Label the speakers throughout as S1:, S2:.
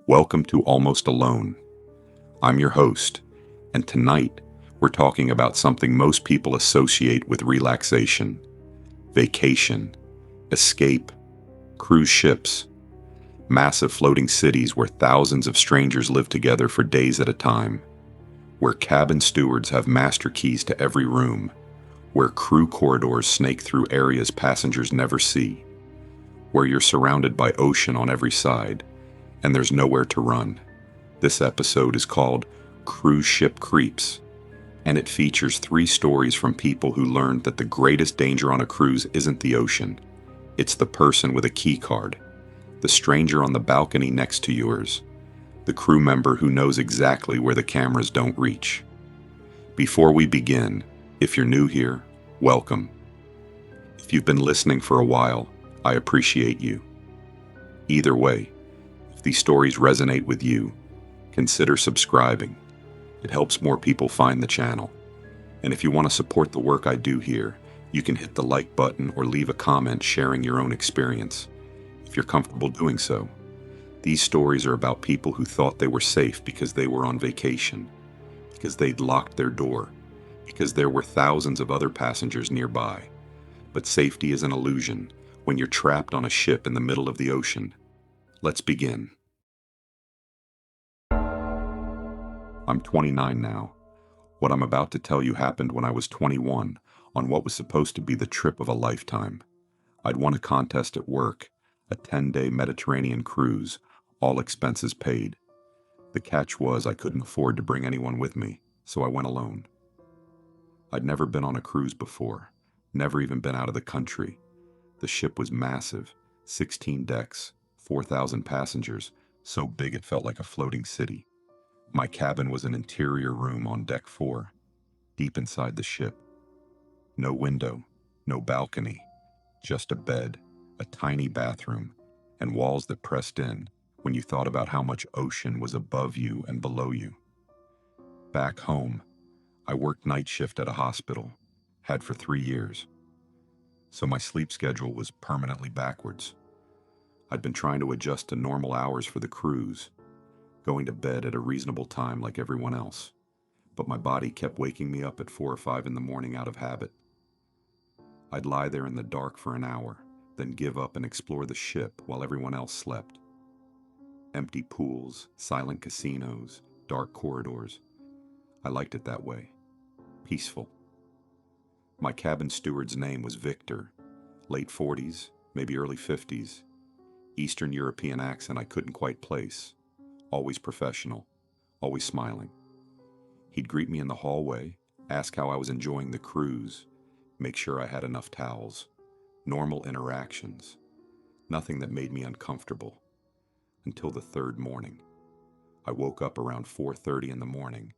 S1: Welcome to Almost Alone. I'm your host, and tonight we're talking about something most people associate with relaxation: vacation, escape, cruise ships, massive floating cities where thousands of strangers live together for days at a time, where cabin stewards have master keys to every room, where crew corridors snake through areas passengers never see, where you're surrounded by ocean on every side, and there's nowhere to run. This episode is called Cruise Ship Creeps, and it features 3 stories from people who learned that the greatest danger on a cruise isn't the ocean. It's the person with a key card, the stranger on the balcony next to yours, the crew member who knows exactly where the cameras don't reach. Before we begin, if you're new here, welcome. If you've been listening for a while, I appreciate you. Either way, if these stories resonate with you, consider subscribing. It helps more people find the channel. And if you want to support the work I do here, you can hit the like button or leave a comment sharing your own experience, if you're comfortable doing so. These stories are about people who thought they were safe because they were on vacation, because they'd locked their door, because there were thousands of other passengers nearby. But safety is an illusion when you're trapped on a ship in the middle of the ocean. Let's begin. I'm 29 now. What I'm about to tell you happened when I was 21, on what was supposed to be the trip of a lifetime. I'd won a contest at work, a 10-day Mediterranean cruise, all expenses paid. The catch was I couldn't afford to bring anyone with me, so I went alone. I'd never been on a cruise before, never even been out of the country. The ship was massive, 16 decks, 4,000 passengers, so big it felt like a floating city. My cabin was an interior room on deck 4, deep inside the ship. No window, no balcony, just a bed, a tiny bathroom, and walls that pressed in when you thought about how much ocean was above you and below you. Back home, I worked night shift at a hospital, had for 3 years. So my sleep schedule was permanently backwards. I'd been trying to adjust to normal hours for the cruise, going to bed at a reasonable time like everyone else. But my body kept waking me up at 4 or 5 in the morning out of habit. I'd lie there in the dark for an hour, then give up and explore the ship while everyone else slept. Empty pools, silent casinos, dark corridors. I liked it that way. Peaceful. My cabin steward's name was Victor. Late 40s, maybe early 50s. Eastern European accent I couldn't quite place. Always professional, always smiling. He'd greet me in the hallway, ask how I was enjoying the cruise, make sure I had enough towels. Normal interactions. Nothing that made me uncomfortable. Until the 3rd morning. I woke up around 4:30 in the morning,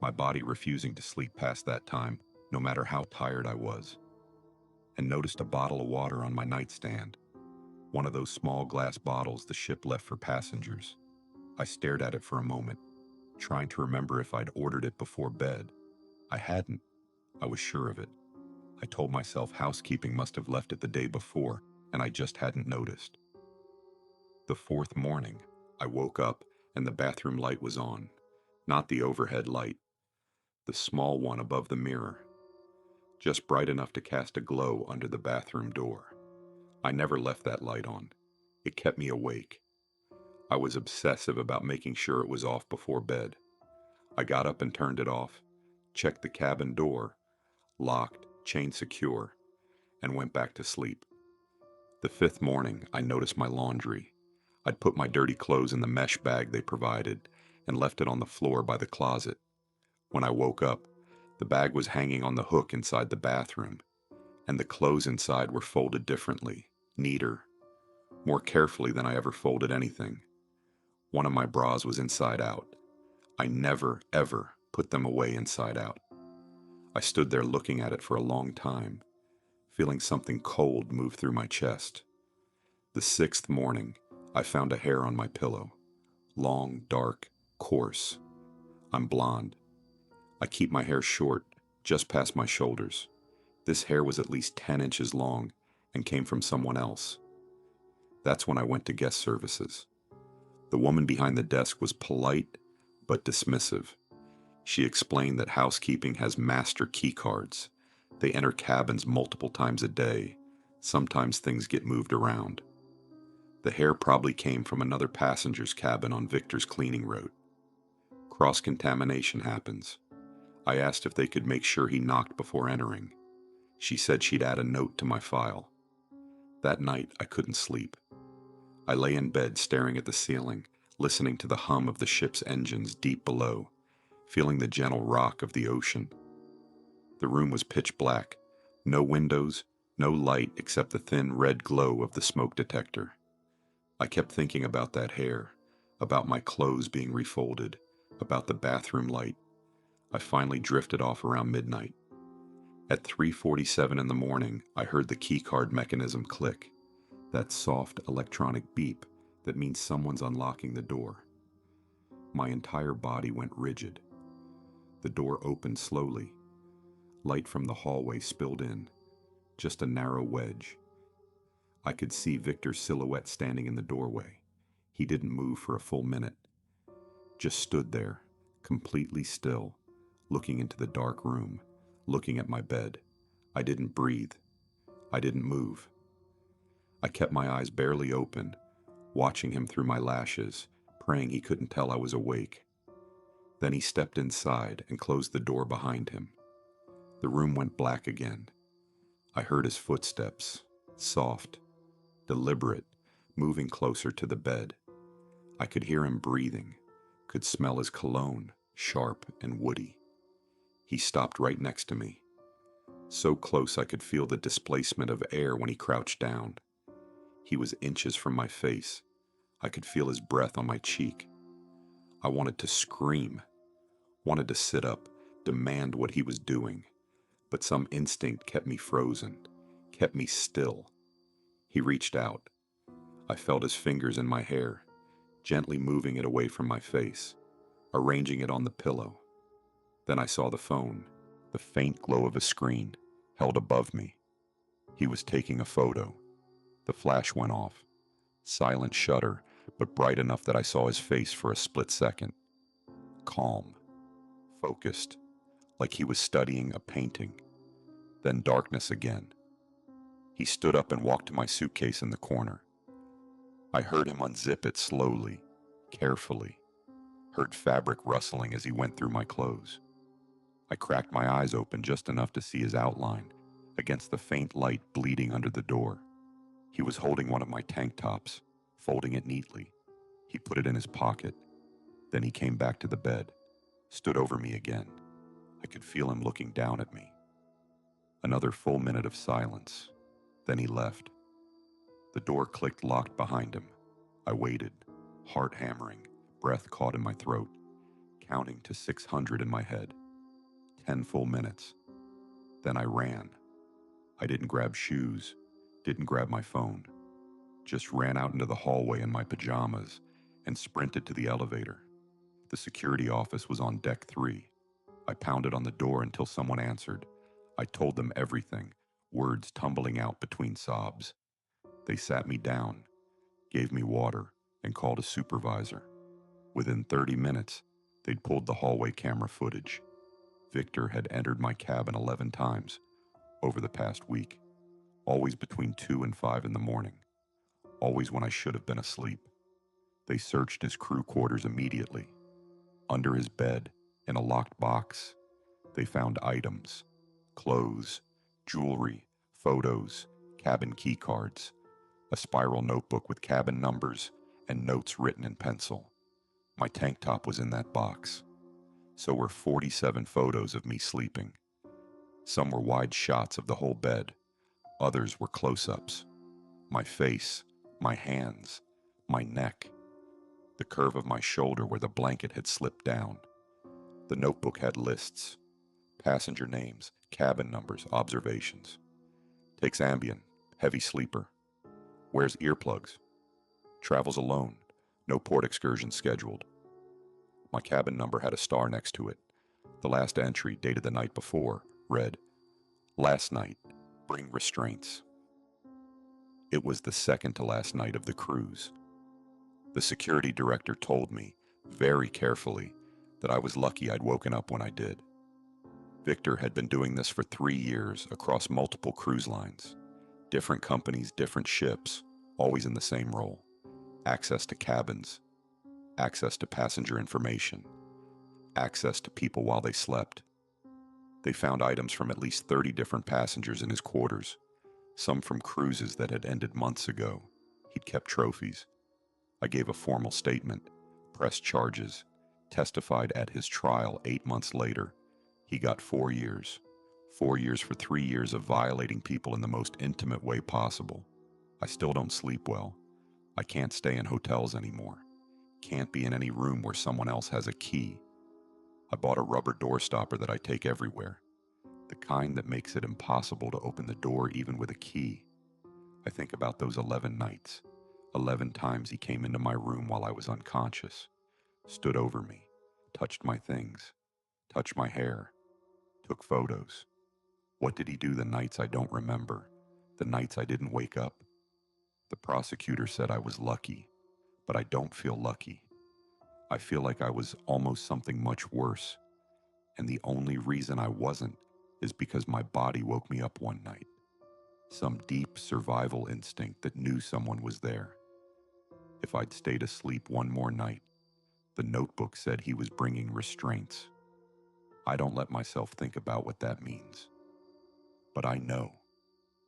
S1: my body refusing to sleep past that time, no matter how tired I was, and noticed a bottle of water on my nightstand, one of those small glass bottles the ship left for passengers. I stared at it for a moment, trying to remember if I'd ordered it before bed. I hadn't. I was sure of it. I told myself housekeeping must have left it the day before, and I just hadn't noticed. The 4th morning, I woke up and the bathroom light was on. Not the overhead light, the small one above the mirror, just bright enough to cast a glow under the bathroom door. I never left that light on. It kept me awake. I was obsessive about making sure it was off before bed. I got up and turned it off, checked the cabin door, locked, chain secure, and went back to sleep. The 5th morning, I noticed my laundry. I'd put my dirty clothes in the mesh bag they provided and left it on the floor by the closet. When I woke up, the bag was hanging on the hook inside the bathroom, and the clothes inside were folded differently, neater, more carefully than I ever folded anything. One of my bras was inside out. I never, ever put them away inside out. I stood there looking at it for a long time, feeling something cold move through my chest. The 6th morning, I found a hair on my pillow. Long, dark, coarse. I'm blonde. I keep my hair short, just past my shoulders. This hair was at least 10 inches long and came from someone else. That's when I went to guest services. The woman behind the desk was polite but dismissive. She explained that housekeeping has master key cards. They enter cabins multiple times a day. Sometimes things get moved around. The hair probably came from another passenger's cabin on Victor's cleaning route. Cross-contamination happens. I asked if they could make sure he knocked before entering. She said she'd add a note to my file. That night, I couldn't sleep. I lay in bed staring at the ceiling, listening to the hum of the ship's engines deep below, feeling the gentle rock of the ocean. The room was pitch black, no windows, no light except the thin red glow of the smoke detector. I kept thinking about that hair, about my clothes being refolded, about the bathroom light. I finally drifted off around midnight. At 3:47 in the morning, I heard the keycard mechanism click, that soft electronic beep that means someone's unlocking the door. My entire body went rigid. The door opened slowly. Light from the hallway spilled in, just a narrow wedge. I could see Victor's silhouette standing in the doorway. He didn't move for a full minute, just stood there, completely still, looking into the dark room, looking at my bed. I didn't breathe. I didn't move. I kept my eyes barely open, watching him through my lashes, praying he couldn't tell I was awake. Then he stepped inside and closed the door behind him. The room went black again. I heard his footsteps, soft, deliberate, moving closer to the bed. I could hear him breathing, could smell his cologne, sharp and woody. He stopped right next to me, so close I could feel the displacement of air when he crouched down. He was inches from my face. I could feel his breath on my cheek. I wanted to scream, wanted to sit up, demand what he was doing, but some instinct kept me frozen, kept me still. He reached out. I felt his fingers in my hair, gently moving it away from my face, arranging it on the pillow. Then I saw the phone, the faint glow of a screen, held above me. He was taking a photo. The flash went off. Silent shudder, but bright enough that I saw his face for a split second. Calm, focused, like he was studying a painting. Then darkness again. He stood up and walked to my suitcase in the corner. I heard him unzip it slowly, carefully, heard fabric rustling as he went through my clothes. I cracked my eyes open just enough to see his outline against the faint light bleeding under the door. He was holding one of my tank tops, folding it neatly. He put it in his pocket. Then he came back to the bed, stood over me again. I could feel him looking down at me. Another full minute of silence. Then he left. The door clicked locked behind him. I waited, heart hammering, breath caught in my throat, counting to 600 in my head. 10 full minutes. Then I ran. I didn't grab shoes, didn't grab my phone, just ran out into the hallway in my pajamas and sprinted to the elevator. The security office was on deck 3. I pounded on the door until someone answered. I told them everything, words tumbling out between sobs. They sat me down, gave me water, and called a supervisor. Within 30 minutes, they'd pulled the hallway camera footage. Victor had entered my cabin 11 times over the past week, always between 2 and 5 in the morning, always when I should have been asleep. They searched his crew quarters immediately. Under his bed, in a locked box, they found items, clothes, jewelry, photos, cabin key cards, a spiral notebook with cabin numbers and notes written in pencil. My tank top was in that box. So were 47 photos of me sleeping. Some were wide shots of the whole bed. Others were close-ups. My face, my hands, my neck, the curve of my shoulder where the blanket had slipped down. The notebook had lists, passenger names, cabin numbers, observations. Takes Ambien, heavy sleeper. Wears earplugs. Travels alone, no port excursion scheduled. My cabin number had a star next to it. The last entry, dated the night before, read, "Last night, bring restraints." It was the second to last night of the cruise. The security director told me, very carefully, that I was lucky I'd woken up when I did. Victor had been doing this for 3 years across multiple cruise lines. Different companies, different ships, always in the same role. Access to cabins, access to passenger information, access to people while they slept. They found items from at least 30 different passengers in his quarters, some from cruises that had ended months ago. He'd kept trophies. I gave a formal statement, pressed charges, testified at his trial 8 months later. He got 4 years. 4 years for 3 years of violating people in the most intimate way possible. I still don't sleep well. I can't stay in hotels anymore. Can't be in any room where someone else has a key. I bought a rubber door stopper that I take everywhere, the kind that makes it impossible to open the door even with a key. I think about those 11 nights. 11 times he came into my room while I was unconscious, stood over me, touched my things, touched my hair, took photos. What did he do the nights I don't remember, the nights I didn't wake up? The prosecutor said I was lucky, but I don't feel lucky. I feel like I was almost something much worse, and the only reason I wasn't is because my body woke me up one night. Some deep survival instinct that knew someone was there. If I'd stayed asleep one more night, the notebook said he was bringing restraints. I don't let myself think about what that means. But I know,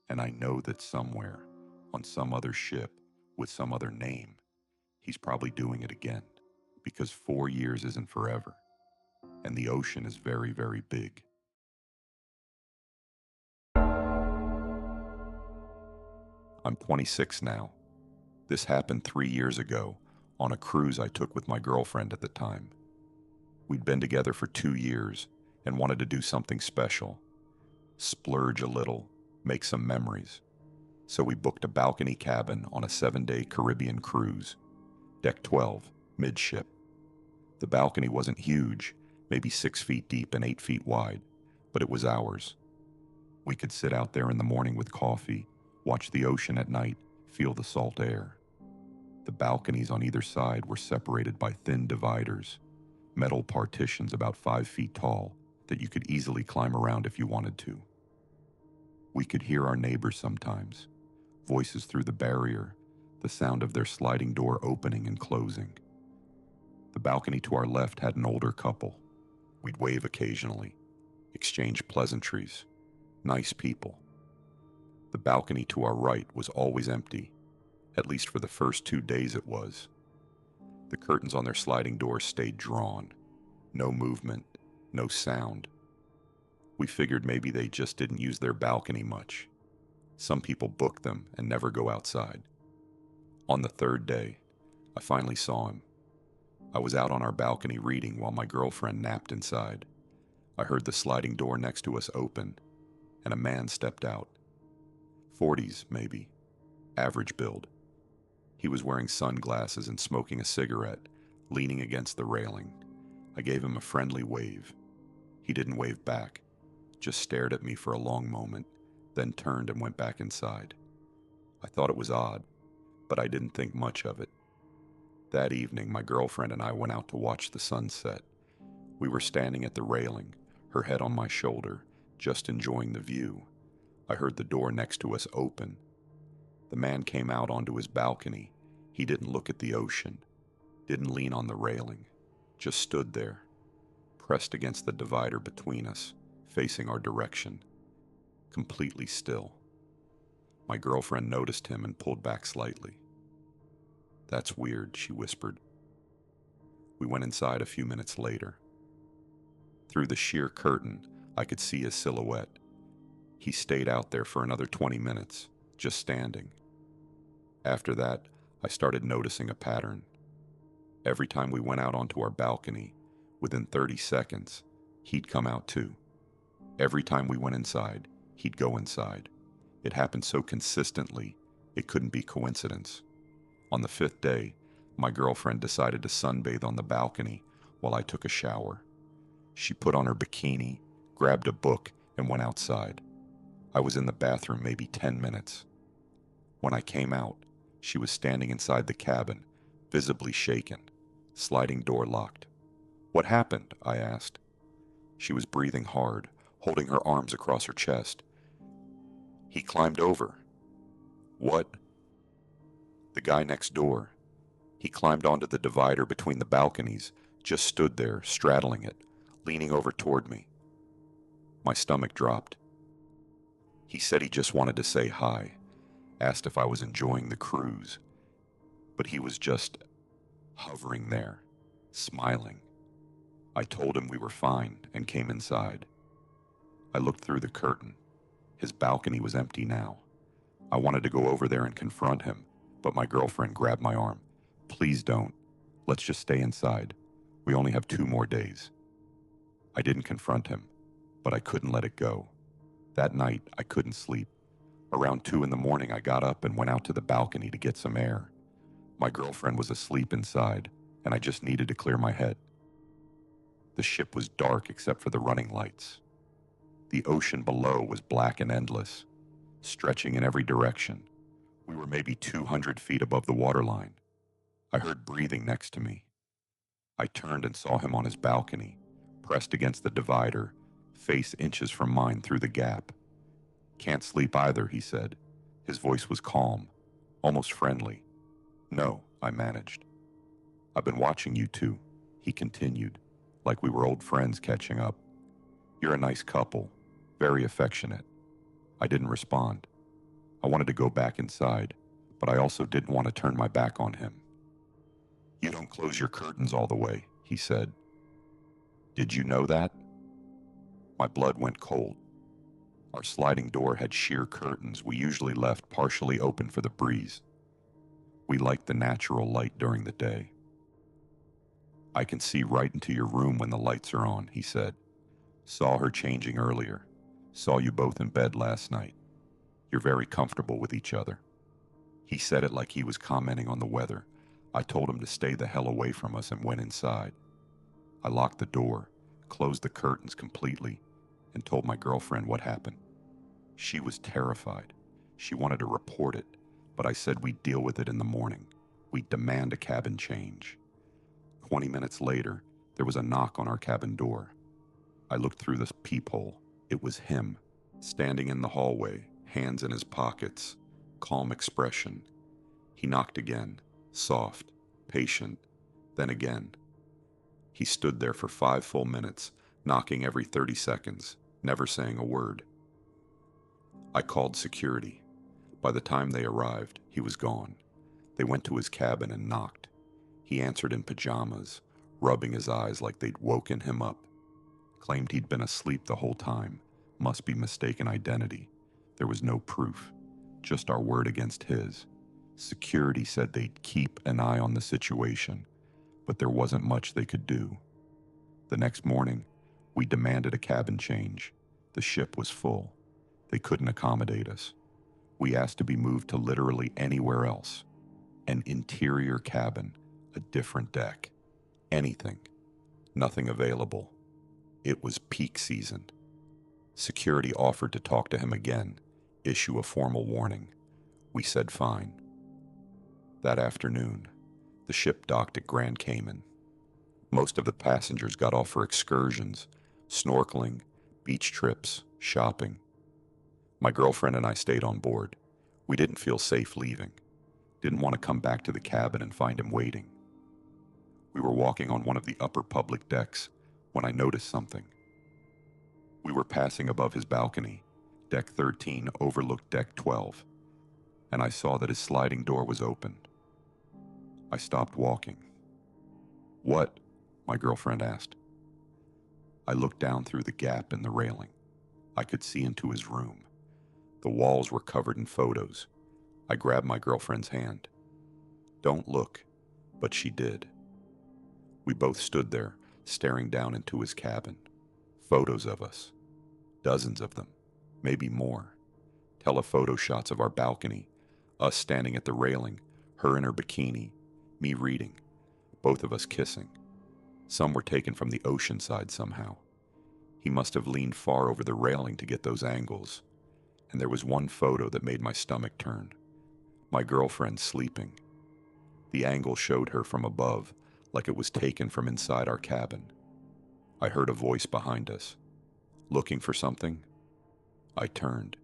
S1: and I know that somewhere, on some other ship, with some other name, he's probably doing it again, because 4 years isn't forever, and the ocean is very, very big. I'm 26 now. This happened 3 years ago on a cruise I took with my girlfriend at the time. We'd been together for 2 years and wanted to do something special, splurge a little, make some memories. So we booked a balcony cabin on a 7-day Caribbean cruise, deck 12, midship. The balcony wasn't huge, maybe 6 feet deep and 8 feet wide, but it was ours. We could sit out there in the morning with coffee, watch the ocean at night, feel the salt air. The balconies on either side were separated by thin dividers, metal partitions about 5 feet tall that you could easily climb around if you wanted to. We could hear our neighbors sometimes, voices through the barrier, the sound of their sliding door opening and closing. The balcony to our left had an older couple. We'd wave occasionally, exchange pleasantries. Nice people. The balcony to our right was always empty, at least for the first 2 days it was. The curtains on their sliding doors stayed drawn. No movement, no sound. We figured maybe they just didn't use their balcony much. Some people book them and never go outside. On the 3rd day, I finally saw him. I was out on our balcony reading while my girlfriend napped inside. I heard the sliding door next to us open, and a man stepped out. 40s, maybe. Average build. He was wearing sunglasses and smoking a cigarette, leaning against the railing. I gave him a friendly wave. He didn't wave back, just stared at me for a long moment, then turned and went back inside. I thought it was odd, but I didn't think much of it. That evening, my girlfriend and I went out to watch the sunset. We were standing at the railing, her head on my shoulder, just enjoying the view. I heard the door next to us open. The man came out onto his balcony. He didn't look at the ocean, didn't lean on the railing, just stood there, pressed against the divider between us, facing our direction, completely still. My girlfriend noticed him and pulled back slightly. "That's weird," she whispered. We went inside a few minutes later. Through the sheer curtain, I could see his silhouette. He stayed out there for another 20 minutes, just standing. After that, I started noticing a pattern. Every time we went out onto our balcony, within 30 seconds, he'd come out too. Every time we went inside, he'd go inside. It happened so consistently, it couldn't be coincidence. On the 5th day, my girlfriend decided to sunbathe on the balcony while I took a shower. She put on her bikini, grabbed a book, and went outside. I was in the bathroom maybe 10 minutes. When I came out, she was standing inside the cabin, visibly shaken. Sliding door locked. "What happened?" I asked. She was breathing hard, holding her arms across her chest. "He climbed over." "What?" "The guy next door. He climbed onto the divider between the balconies, just stood there, straddling it, leaning over toward me." My stomach dropped. "He said he just wanted to say hi, asked if I was enjoying the cruise, but he was just hovering there, smiling. I told him we were fine and came inside." I looked through the curtain. His balcony was empty now. I wanted to go over there and confront him, but my girlfriend grabbed my arm. "Please don't. Let's just stay inside. We only have 2 more days." I didn't confront him, but I couldn't let it go. That night, I couldn't sleep. Around 2 in the morning, I got up and went out to the balcony to get some air. My girlfriend was asleep inside, and I just needed to clear my head. The ship was dark except for the running lights. The ocean below was black and endless, stretching in every direction. We were maybe 200 feet above the waterline. I heard breathing next to me. I turned and saw him on his balcony, pressed against the divider, face inches from mine through the gap. "Can't sleep either," he said. His voice was calm, almost friendly. "No," I managed. "I've been watching you two," he continued, like we were old friends catching up. "You're a nice couple, very affectionate." I didn't respond. I wanted to go back inside, but I also didn't want to turn my back on him. "You don't close your curtains all the way," he said. "Did you know that?" My blood went cold. Our sliding door had sheer curtains we usually left partially open for the breeze. We liked the natural light during the day. "I can see right into your room when the lights are on," he said. "Saw her changing earlier. Saw you both in bed last night. You're very comfortable with each other." He said it like he was commenting on the weather. I told him to stay the hell away from us and went inside. I locked the door, closed the curtains completely, and told my girlfriend what happened. She was terrified. She wanted to report it, but I said we'd deal with it in the morning. We'd demand a cabin change. 20 minutes later, there was a knock on our cabin door. I looked through the peephole. It was him, standing in the hallway, hands in his pockets, calm expression. He knocked again, soft, patient, then again. He stood there for 5 full minutes, knocking every 30 seconds, never saying a word. I called security. By the time they arrived, he was gone. They went to his cabin and knocked. He answered in pajamas, rubbing his eyes like they'd woken him up. Claimed he'd been asleep the whole time. Must be mistaken identity. There was no proof, just our word against his. Security said they'd keep an eye on the situation, but there wasn't much they could do. The next morning, we demanded a cabin change. The ship was full. They couldn't accommodate us. We asked to be moved to literally anywhere else. An interior cabin, a different deck. Anything. Nothing available. It was peak season. Security offered to talk to him again, issue a formal warning. We said fine. That afternoon, the ship docked at Grand Cayman. Most of the passengers got off for excursions, snorkeling, beach trips, shopping. My girlfriend and I stayed on board. We didn't feel safe leaving. Didn't want to come back to the cabin and find him waiting. We were walking on one of the upper public decks when I noticed something. We were passing above his balcony. Deck 13 overlooked Deck 12, and I saw that his sliding door was open. I stopped walking. "What?" my girlfriend asked. I looked down through the gap in the railing. I could see into his room. The walls were covered in photos. I grabbed my girlfriend's hand. "Don't look," but she did. We both stood there, staring down into his cabin. Photos of us. Dozens of them, maybe more. Telephoto shots of our balcony, us standing at the railing, her in her bikini, me reading, both of us kissing. Some were taken from the ocean side somehow. He must have leaned far over the railing to get those angles. And there was one photo that made my stomach turn. My girlfriend sleeping. The angle showed her from above, like it was taken from inside our cabin. I heard a voice behind us. Looking for something? I turned.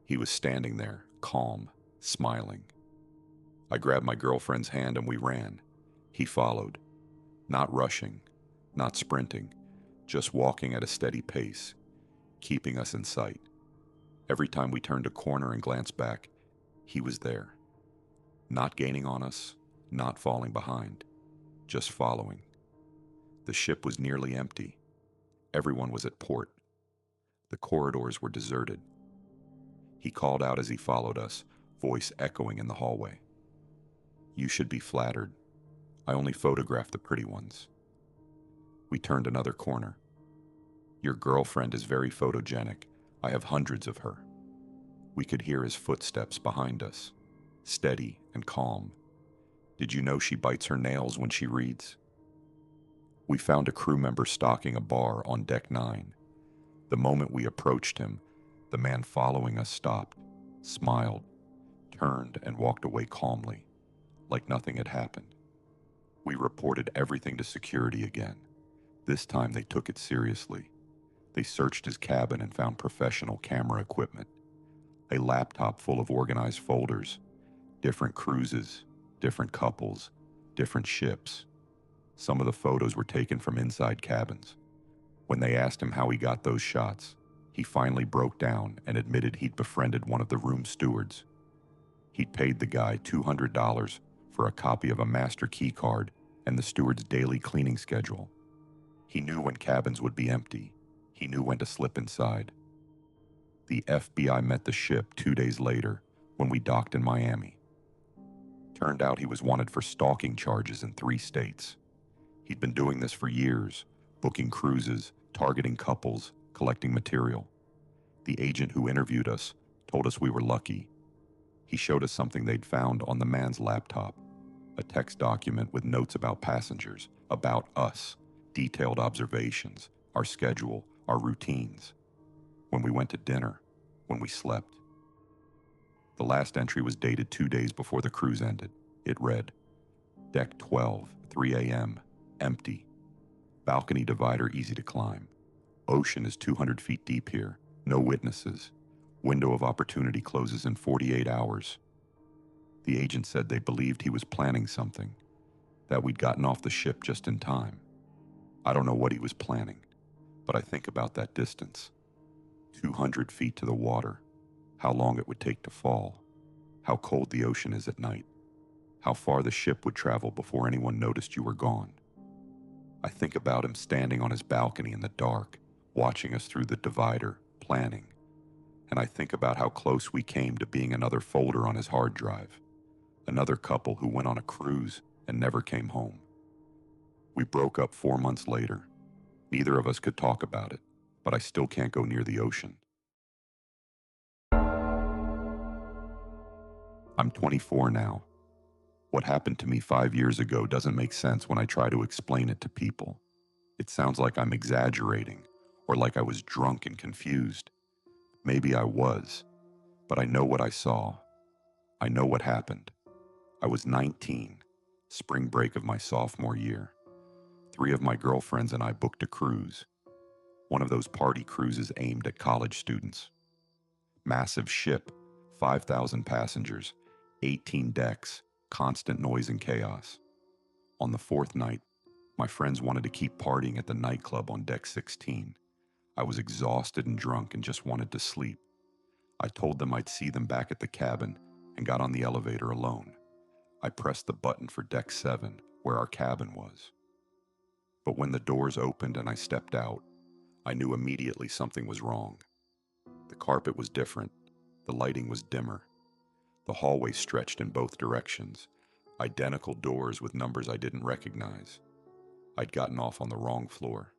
S1: He was standing there, calm, smiling. I grabbed my girlfriend's hand and we ran. He followed, not rushing, not sprinting, just walking at a steady pace, keeping us in sight. Every time we turned a corner and glanced back, he was there. Not gaining on us, not falling behind, just following. The ship was nearly empty. Everyone was at port. The corridors were deserted. He called out as he followed us, voice echoing in the hallway. You should be flattered. I only photographed the pretty ones. We turned another corner. Your girlfriend is very photogenic. I have hundreds of her. We could hear his footsteps behind us, steady and calm. Did you know she bites her nails when she reads? We found a crew member stocking a bar on deck 9. The moment we approached him, the man following us stopped, smiled, turned, and walked away calmly, like nothing had happened. We reported everything to security again. This time they took it seriously. They searched his cabin and found professional camera equipment, a laptop full of organized folders, different cruises, different couples, different ships. Some of the photos were taken from inside cabins. When they asked him how he got those shots, he finally broke down and admitted he'd befriended one of the room stewards. He'd paid the guy $200 for a copy of a master key card and the steward's daily cleaning schedule. He knew when cabins would be empty. He knew when to slip inside. The FBI met the ship 2 days later when we docked in Miami. Turned out he was wanted for stalking charges in 3 states. He'd been doing this for years, booking cruises, targeting couples, collecting material. The agent who interviewed us told us we were lucky. He showed us something they'd found on the man's laptop, a text document with notes about passengers, about us, detailed observations, our schedule, our routines, when we went to dinner, when we slept. The last entry was dated 2 days before the cruise ended. It read, Deck 12, 3 a.m., empty. Balcony divider easy to climb. Ocean is 200 feet deep here. No witnesses. Window of opportunity closes in 48 hours. The agent said they believed he was planning something, that we'd gotten off the ship just in time. I don't know what he was planning, but I think about that distance. 200 feet to the water, how long it would take to fall, how cold the ocean is at night, how far the ship would travel before anyone noticed you were gone. I think about him standing on his balcony in the dark, watching us through the divider, planning. And I think about how close we came to being another folder on his hard drive, another couple who went on a cruise and never came home. We broke up 4 months later. Neither of us could talk about it, but I still can't go near the ocean. I'm 24 now. What happened to me 5 years ago doesn't make sense when I try to explain it to people. It sounds like I'm exaggerating, or like I was drunk and confused. Maybe I was, but I know what I saw. I know what happened. I was 19, spring break of my sophomore year. 3 of my girlfriends and I booked a cruise. One of those party cruises aimed at college students. Massive ship, 5,000 passengers, 18 decks, constant noise and chaos. On the 4th night, my friends wanted to keep partying at the nightclub on deck 16. I was exhausted and drunk and just wanted to sleep. I told them I'd see them back at the cabin and got on the elevator alone. I pressed the button for deck 7, where our cabin was. But when the doors opened and I stepped out, I knew immediately something was wrong. The carpet was different. The lighting was dimmer. The hallway stretched in both directions, identical doors with numbers I didn't recognize. I'd gotten off on the wrong floor.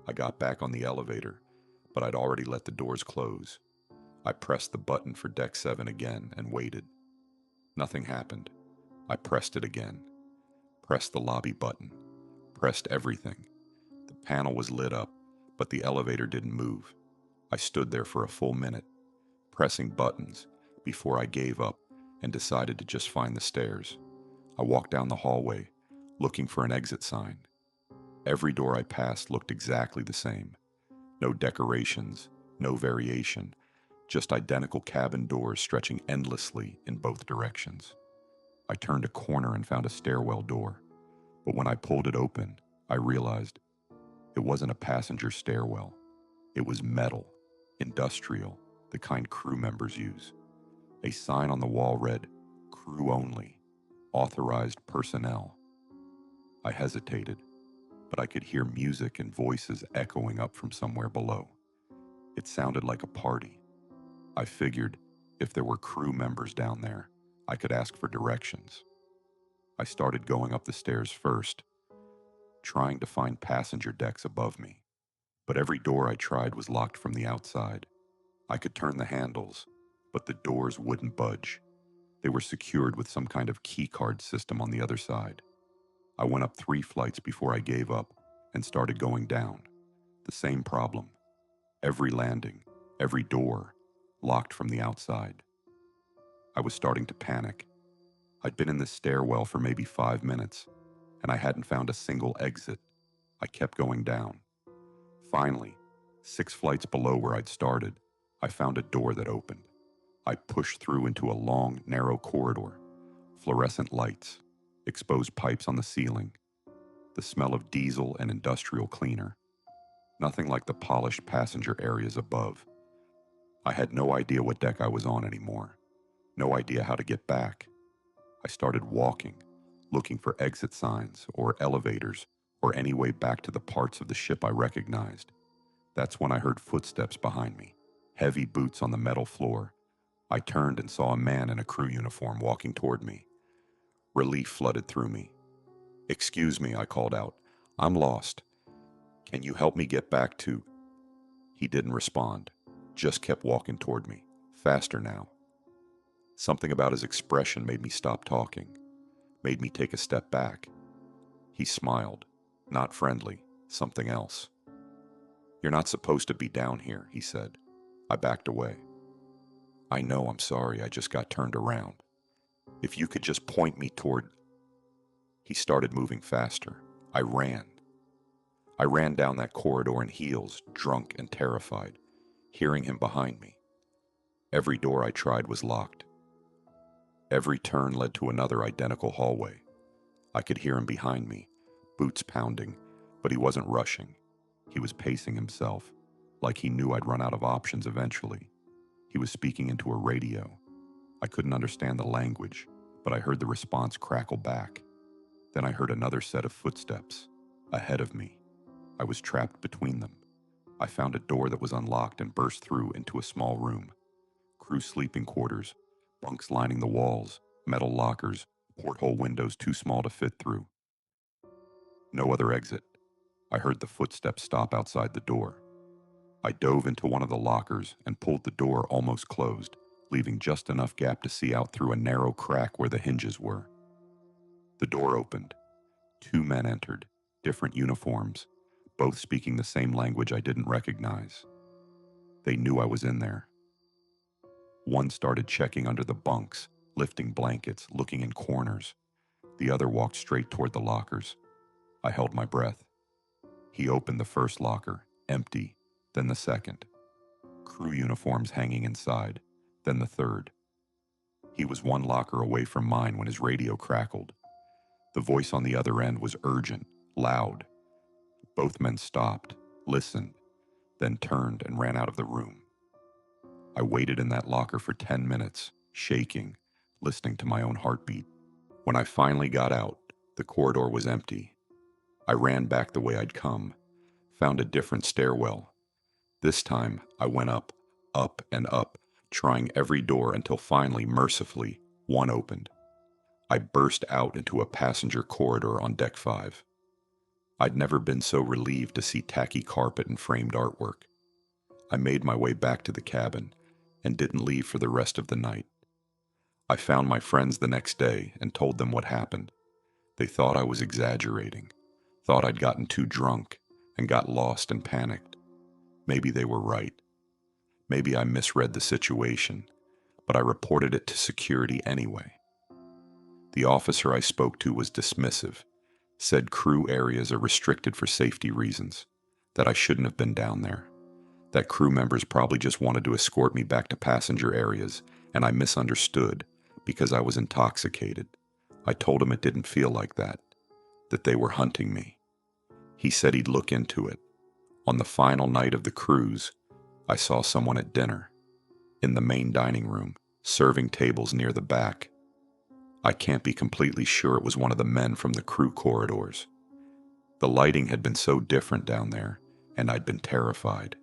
S1: I got back on the elevator, but I'd already let the doors close. I pressed the button for deck 7 again and waited. Nothing happened. I pressed it again. Pressed the lobby button. Pressed everything. The panel was lit up, but the elevator didn't move. I stood there for a full minute, pressing buttons, before I gave up and decided to just find the stairs. I walked down the hallway, looking for an exit sign. Every door I passed looked exactly the same. No decorations, no variation, just identical cabin doors stretching endlessly in both directions. I turned a corner and found a stairwell door, but when I pulled it open, I realized it wasn't a passenger stairwell. It was metal, industrial, the kind crew members use. A sign on the wall read, "Crew only, authorized personnel." I hesitated, but I could hear music and voices echoing up from somewhere below. It sounded like a party. I figured if there were crew members down there, I could ask for directions. I started going up the stairs first, trying to find passenger decks above me. But every door I tried was locked from the outside. I could turn the handles, but the doors wouldn't budge. They were secured with some kind of key card system on the other side. I went up 3 flights before I gave up and started going down. The same problem. Every landing, every door, locked from the outside. I was starting to panic. I'd been in this stairwell for maybe 5 minutes, and I hadn't found a single exit. I kept going down. Finally, 6 flights below where I'd started, I found a door that opened. I pushed through into a long, narrow corridor. Fluorescent lights, exposed pipes on the ceiling, the smell of diesel and industrial cleaner. Nothing like the polished passenger areas above. I had no idea what deck I was on anymore. No idea how to get back. I started walking, looking for exit signs or elevators or any way back to the parts of the ship I recognized. That's when I heard footsteps behind me, heavy boots on the metal floor. I turned and saw a man in a crew uniform walking toward me. Relief flooded through me. "Excuse me," I called out. "I'm lost. Can you help me get back to—" He didn't respond, just kept walking toward me, faster now. Something about his expression made me stop talking, made me take a step back. He smiled, not friendly, something else. "You're not supposed to be down here," he said. I backed away. "I know, I'm sorry, I just got turned around. If you could just point me toward—" He started moving faster. I ran. I ran down that corridor in heels, drunk and terrified, hearing him behind me. Every door I tried was locked. Every turn led to another identical hallway. I could hear him behind me, boots pounding, but he wasn't rushing. He was pacing himself, like he knew I'd run out of options eventually. He was speaking into a radio. I couldn't understand the language, but I heard the response crackle back. Then I heard another set of footsteps, ahead of me. I was trapped between them. I found a door that was unlocked and burst through into a small room. Crew sleeping quarters, bunks lining the walls, metal lockers, porthole windows too small to fit through. No other exit. I heard the footsteps stop outside the door. I dove into one of the lockers and pulled the door almost closed, leaving just enough gap to see out through a narrow crack where the hinges were. The door opened. 2 men entered, different uniforms, both speaking the same language I didn't recognize. They knew I was in there. One started checking under the bunks, lifting blankets, looking in corners. The other walked straight toward the lockers. I held my breath. He opened the first locker, empty, then the second. Crew uniforms hanging inside, then the third. He was 1 locker away from mine when his radio crackled. The voice on the other end was urgent, loud. Both men stopped, listened, then turned and ran out of the room. I waited in that locker for 10 minutes, shaking, listening to my own heartbeat. When I finally got out, the corridor was empty. I ran back the way I'd come, found a different stairwell. This time, I went up and up, trying every door until finally, mercifully, one opened. I burst out into a passenger corridor on deck 5. I'd never been so relieved to see tacky carpet and framed artwork. I made my way back to the cabin and didn't leave for the rest of the night. I found my friends the next day and told them what happened. They thought I was exaggerating, thought I'd gotten too drunk and got lost and panicked. Maybe they were right. Maybe I misread the situation, but I reported it to security anyway. The officer I spoke to was dismissive, said crew areas are restricted for safety reasons, that I shouldn't have been down there, that crew members probably just wanted to escort me back to passenger areas, and I misunderstood because I was intoxicated. I told him it didn't feel like that they were hunting me. He said he'd look into it. On the final night of the cruise, I saw someone at dinner, in the main dining room, serving tables near the back. I can't be completely sure it was one of the men from the crew corridors. The lighting had been so different down there, and I'd been terrified.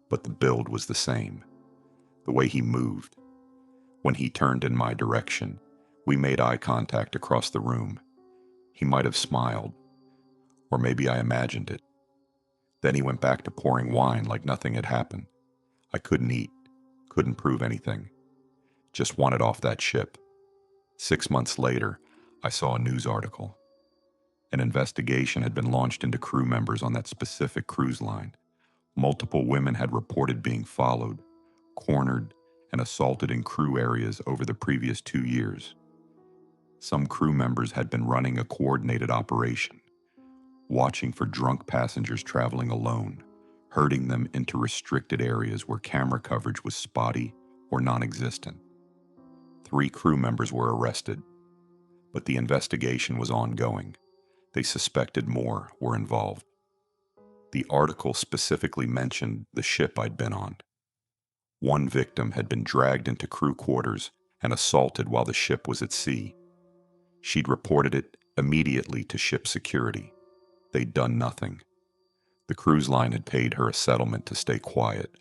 S1: But the build was the same. The way he moved. When he turned in my direction, we made eye contact across the room. He might have smiled, or maybe I imagined it. Then he went back to pouring wine like nothing had happened. I couldn't eat, couldn't prove anything. Just wanted off that ship. 6 months later, I saw a news article. An investigation had been launched into crew members on that specific cruise line. Multiple women had reported being followed, cornered, and assaulted in crew areas over the previous 2 years. Some crew members had been running a coordinated operation, watching for drunk passengers traveling alone, herding them into restricted areas where camera coverage was spotty or non-existent. 3 crew members were arrested, but the investigation was ongoing. They suspected more were involved. The article specifically mentioned the ship I'd been on. One victim had been dragged into crew quarters and assaulted while the ship was at sea. She'd reported it immediately to ship security. They'd done nothing. The cruise line had paid her a settlement to stay quiet,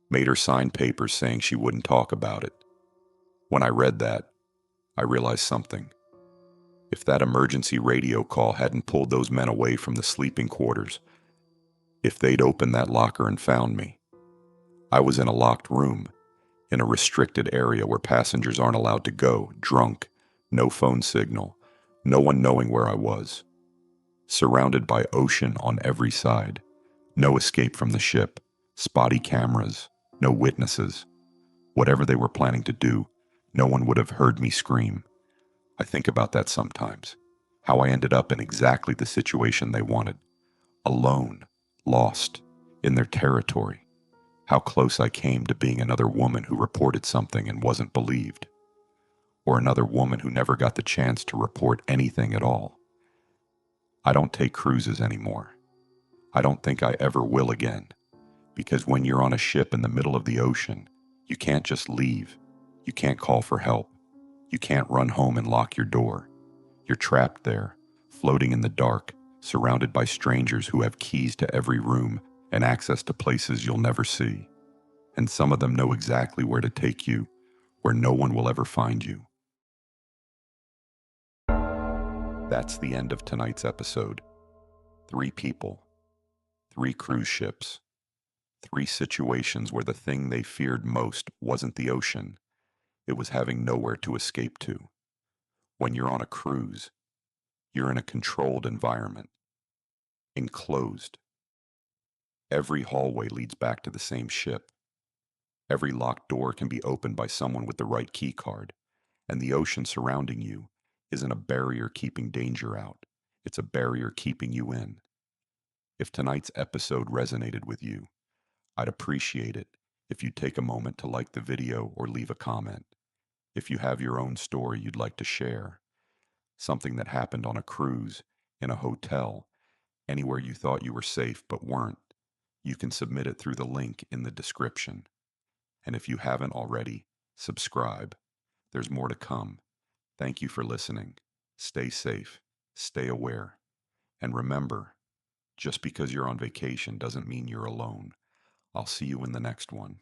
S1: made her sign papers saying she wouldn't talk about it. When I read that, I realized something. If that emergency radio call hadn't pulled those men away from the sleeping quarters, if they'd opened that locker and found me, I was in a locked room, in a restricted area where passengers aren't allowed to go, drunk, no phone signal, no one knowing where I was. Surrounded by ocean on every side, no escape from the ship, spotty cameras, no witnesses. Whatever they were planning to do, no one would have heard me scream. I think about that sometimes, how I ended up in exactly the situation they wanted. Alone, lost, in their territory. How close I came to being another woman who reported something and wasn't believed. Or another woman who never got the chance to report anything at all. I don't take cruises anymore. I don't think I ever will again. Because when you're on a ship in the middle of the ocean, you can't just leave. You can't call for help. You can't run home and lock your door. You're trapped there, floating in the dark, surrounded by strangers who have keys to every room and access to places you'll never see. And some of them know exactly where to take you, where no one will ever find you. That's the end of tonight's episode. 3 people, 3 cruise ships, 3 situations where the thing they feared most wasn't the ocean, it was having nowhere to escape to. When you're on a cruise, you're in a controlled environment, enclosed. Every hallway leads back to the same ship. Every locked door can be opened by someone with the right key card, and the ocean surrounding you isn't a barrier keeping danger out. It's a barrier keeping you in. If tonight's episode resonated with you, I'd appreciate it if you'd take a moment to like the video or leave a comment. If you have your own story you'd like to share, something that happened on a cruise, in a hotel, anywhere you thought you were safe but weren't, you can submit it through the link in the description. And if you haven't already, subscribe. There's more to come. Thank you for listening. Stay safe, stay aware, and remember, just because you're on vacation doesn't mean you're alone. I'll see you in the next one.